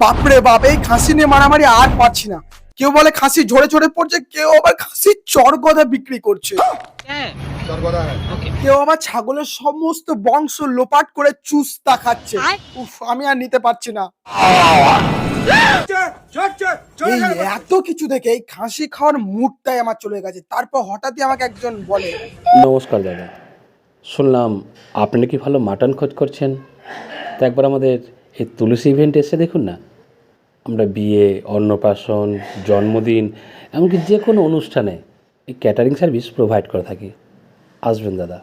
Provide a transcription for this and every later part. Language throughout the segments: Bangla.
বাপরে বাপ, এই খাসি নিয়ে মারামারি আর পাচ্ছি না। কেউ বলে খাসি ঝরে ঝরে পড়ছে, কেউ আবার খাসি চরগদা বিক্রি করছে, কেউ আবার ছাগলের সমস্ত বংশ লোপাট করে চুস্তা খাচ্ছে। উফ, আমি আর নিতে পারছি না। এই এত কিছু দেখে এই খাসি খাওয়ার মুডটাই আমার চলে গেছে। তারপর হঠাৎই আমাকে একজন বলে, নমস্কার দাদা, শুনলাম আপনি নাকি ভালো মাটন খোঁজ করছেন, তো একবার আমাদের এই তুলসী ইভেন্ট এসে দেখুন না। আমরা বিয়ে, অন্নপ্রাশন, জন্মদিন, এমনকি যে কোনো অনুষ্ঠানে এই ক্যাটারিং সার্ভিস প্রোভাইড করে থাকি। আসবেন দাদা।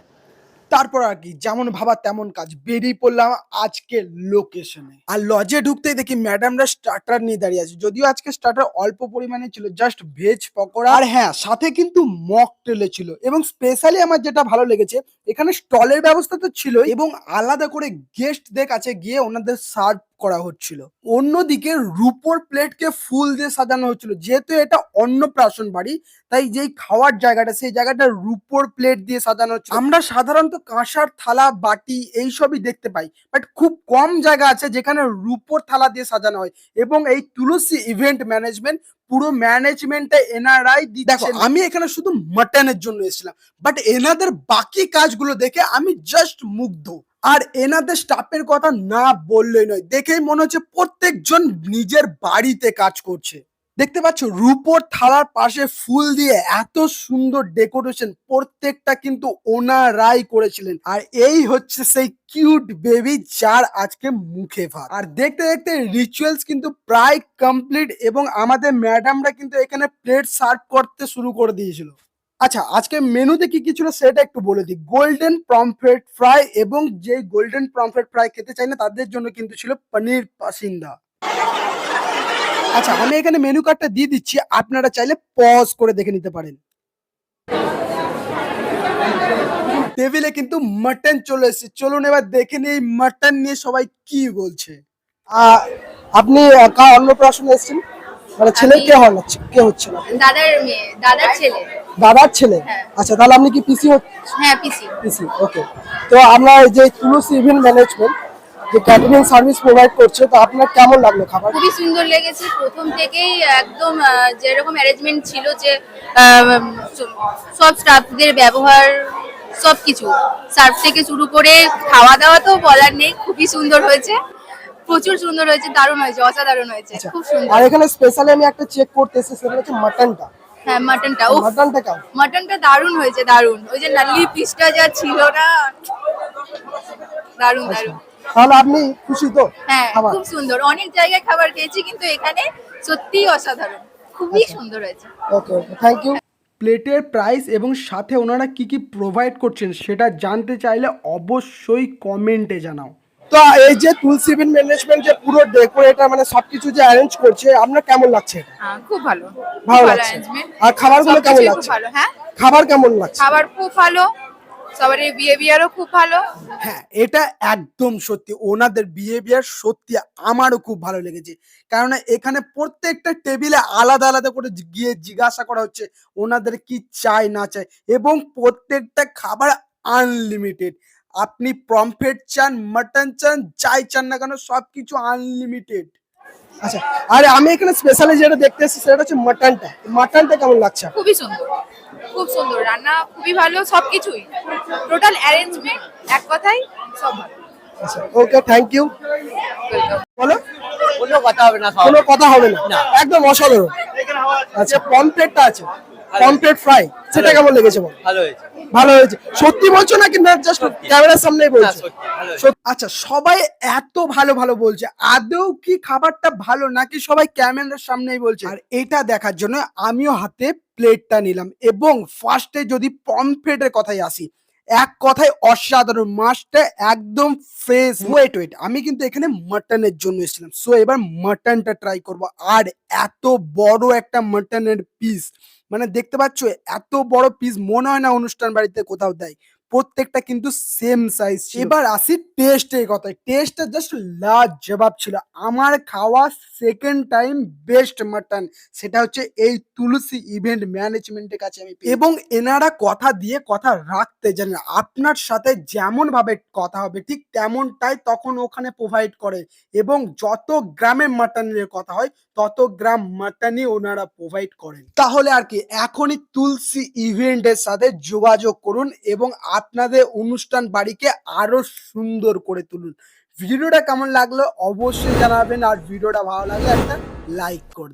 তারপর আর কি, যেমন ভাবা তেমন কাজ, বেরিয়ে পড়লাম আজকে লোকেশনে। আর লজে ঢুকতেই দেখি ম্যাডামরা স্টার্টার নিয়ে দাঁড়িয়ে আছে। যদিও আজকে স্টার্টার অল্প পরিমাণে ছিল, জাস্ট ভেজ পকোড়া, আর হ্যাঁ সাথে কিন্তু মকটেলে ছিল। এবং স্পেশালি আমার যেটা ভালো লেগেছে, এখানে স্টলের ব্যবস্থা তো ছিল এবং আলাদা করে গেস্টদের কাছে গিয়ে ওনাদের সার্ভ করা হচ্ছিল। অন্যদিকে রুপোর প্লেটকে ফুল দিয়ে সাজানো হচ্ছিল। যেহেতু এটা অন্নপ্রাশন বাড়ি, তাই যেই খাওয়ার জায়গাটা, সেই জায়গাটা রুপোর প্লেট দিয়ে সাজানো হচ্ছে। আমরা সাধারণত কাঁসার থালা, বাটি এইসবই দেখতে পাই, বাট খুব কম জায়গা আছে যেখানে রুপোর থালা দিয়ে সাজানো হয়। এবং এই তুলসী ইভেন্ট ম্যানেজমেন্ট, পুরো ম্যানেজমেন্টটা এনারাই দিচ্ছেন। দেখো, আমি এখানে শুধু মাটনের জন্য এসেছিলাম, বাট এনাদের বাকি কাজগুলো দেখে আমি জাস্ট মুগ্ধ। আর এনাদের স্টাফের কথা না বললেই নয়, দেখেই মনে হচ্ছে প্রত্যেকজন নিজের বাড়িতে কাজ করছে। দেখতে পাচ্ছ রুপোর থালার পাশে ফুল দিয়ে এত সুন্দর ডেকোরেশন, প্রত্যেকটা কিন্তু ওনারাই করেছিলেন। আর এই হচ্ছে সেই কিউট বেবি যার আজকে মুখে ভাত। আর দেখতে দেখতে রিচুয়ালস কিন্তু প্রায় কমপ্লিট এবং আমাদের ম্যাডামরা কিন্তু এখানে প্লেট সার্ভ করতে শুরু করে দিয়েছিল। আচ্ছা, আজকে মেনুতে কি কি ছিল সেটা একটু বলে দিই। গোল্ডেন পমফ্রেট ফ্রাই, এবং যে গোল্ডেন পমফ্রেট ফ্রাই খেতে চাই না তাদের জন্য কিন্তু ছিল পনির পাসিন্দা। আচ্ছা, আমি এখানে মেনু কার্ডটা দিয়ে দিচ্ছি, আপনারা চাইলে পজ করে দেখে নিতে পারেন। টেবিলে কিন্তু মাটন চলে এসেছে, চলুন এবার দেখে নিই মাটন নিয়ে সবাই কি বলছে। আপনি অন্নপ্রাশনে এসেছেন, মানে ছেলে কে হচ্ছে, কে হচ্ছে না? দাদার মেয়ে, দাদার ছেলে। দাদার ছেলে? হ্যাঁ। আচ্ছা, তাহলে আপনি কি পিসি? হ্যাঁ, পিসি। পিসি, ওকে। তো আমরা এই যে তুলসী ইভেন্ট ম্যানেজমেন্ট যে ক্যাটারিং সার্ভিস প্রোভাইড করছে, তো আপনার কেমন লাগলো খাবার? খুবই সুন্দর লেগেছে। প্রথম থেকেই একদম যেরকম অ্যারেঞ্জমেন্ট ছিল, যে আহ, সব স্টাফদের ব্যবহার, সবকিছু সার্ভ থেকে শুরু করে খাওয়া দাওয়া তো বলার নেই, খুবই সুন্দর হয়েছে, প্রচুর সুন্দর হয়েছে, দারুণ হয়েছে, অসাধারণ হয়েছে, আচ্ছা, খুব সুন্দর। আর এখানে স্পেশালি আমি একটা চেক করতে এসেছি, সেটা হচ্ছে মাটনটা। হ্যাঁ, মাটনটা, মাটনটা কেমন? মাটনটা দারুণ হয়েছে, দারুণ। ওই যে নাল্লি পিসটা যা ছিল না, দারুণ দারুণ। তাহলে আপনি খুশি তো? হ্যাঁ, খাবার খুব সুন্দর। অনেক জায়গায় খাবার খেয়েছি, কিন্তু এখানে সত্যিই অসাধারণ, খুবই সুন্দর হয়েছে। ওকে ওকে, থ্যাংক ইউ। প্লেটের প্রাইস এবং সাথে ওনারা কি কি প্রোভাইড করছেন সেটা জানতে চাইলে অবশ্যই কমেন্টে জানাও। তো এই যে তুলসী ইভেন্ট ম্যানেজমেন্ট যে পুরো ডেকোরেটর মানে সবকিছু যে অ্যারেঞ্জ করছে, আপনার কেমন লাগছে? হ্যাঁ, খুব ভালো, ভালো খুব লাগছে। arrangement। আর খাবারগুলো কেমন সবকিছুই খুব লাগছে? ভালো। হ্যাঁ, খাবার কেমন লাগছে? খাবার খুব ভালো, সবার বিহেভিয়ারও খুব ভালো। হ্যাঁ, এটা একদম সত্যি, ওনাদের বিহেভিয়ার সত্যি আমারও খুব ভালো লেগেছে। কারণ এখানে প্রত্যেকটা টেবিলে আলাদা আলাদা করে গিয়ে জিজ্ঞাসা করা হচ্ছে ওনাদের কি চাই না চাই, এবং প্রত্যেকটা খাবার আনলিমিটেড। আপনি পমফ্রেট চান, মাটন চান, যাই চান না কেন সবকিছু আনলিমিটেড। আচ্ছা, আরে আমি এখানে স্পেশালি যেটা দেখতে এসেছি সেটা হচ্ছে মাটনটা। মাটনটা কেমন লাগছে? খুবই সুন্দর, খুব সুন্দর রান্না, খুবই ভালো, সবকিছুই টোটাল অ্যারেঞ্জমেন্ট, এক কথাই সব ভালো। আচ্ছা, ওকে, থ্যাংক ইউ। Welcome. বলো। কোনো কথা হবে না, কোনো কথা হবে না, একদম অসাধারণ। আচ্ছা, পমফ্রেটটা আছে, পমফ্রেট ফ্রাই, সেটা কেমন লেগেছে বল? ভালো হয়েছে। ভালো হয়েছে? সত্যি বলছো নাকি না জাস্ট ক্যামেরার সামনেই বলছো? সত্যি ভালো হয়েছে। আচ্ছা, সবাই এত ভালো ভালো বলছে, আদৌ কি খাবারটা ভালো নাকি সবাই ক্যামেরার সামনেই বলছে? আর এটা দেখার জন্য আমিও হাতে প্লেটটা নিলাম। এবং ফার্স্টে যদি পমফ্রেটের কথাই আসি, এক কথায় অসাধারণ, মাছটা একদম ফ্রেশ। ওয়েট, আমি কিন্তু এখানে মাটনের জন্য এসেছিলাম, সো এবার মাটনটা ট্রাই করব। আর এত বড় একটা মাটনের পিস, মানে দেখতে পাচ্ছ এত বড় পিস মনে হয় না অনুষ্ঠান বাড়িতে কোথাও দেয়। প্রত্যেকটা কিন্তু সেম সাইজ। এবার আসি টেস্টের কথায়। টেস্টটা জাস্ট লাজবাব ছিল। আমার খাওয়া সেকেন্ড টাইম বেস্ট মাটন সেটা হচ্ছে এই তুলসী ইভেন্ট ম্যানেজমেন্টের কাছে আমি পেয়েছি। এবং এনারা কথা দিয়ে কথা রাখতে জানেন। আপনার সাথে যেমন ভাবে কথা হবে ঠিক তেমনটাই তখন ওখানে প্রোভাইড করে, এবং যত গ্রামে মাটনের কথা হয় তত গ্রাম মাটনই ওনারা প্রোভাইড করেন। তাহলে আর কি, এখনই তুলসী ইভেন্টের সাথে যোগাযোগ করুন এবং আপনাদের অনুষ্ঠান বাড়িকে আরো সুন্দর করে তুলুন। ভিডিওটা কেমন লাগলো অবশ্যই জানাবেন, আর ভিডিওটা ভালো লাগলে একটা লাইক করে দেবেন।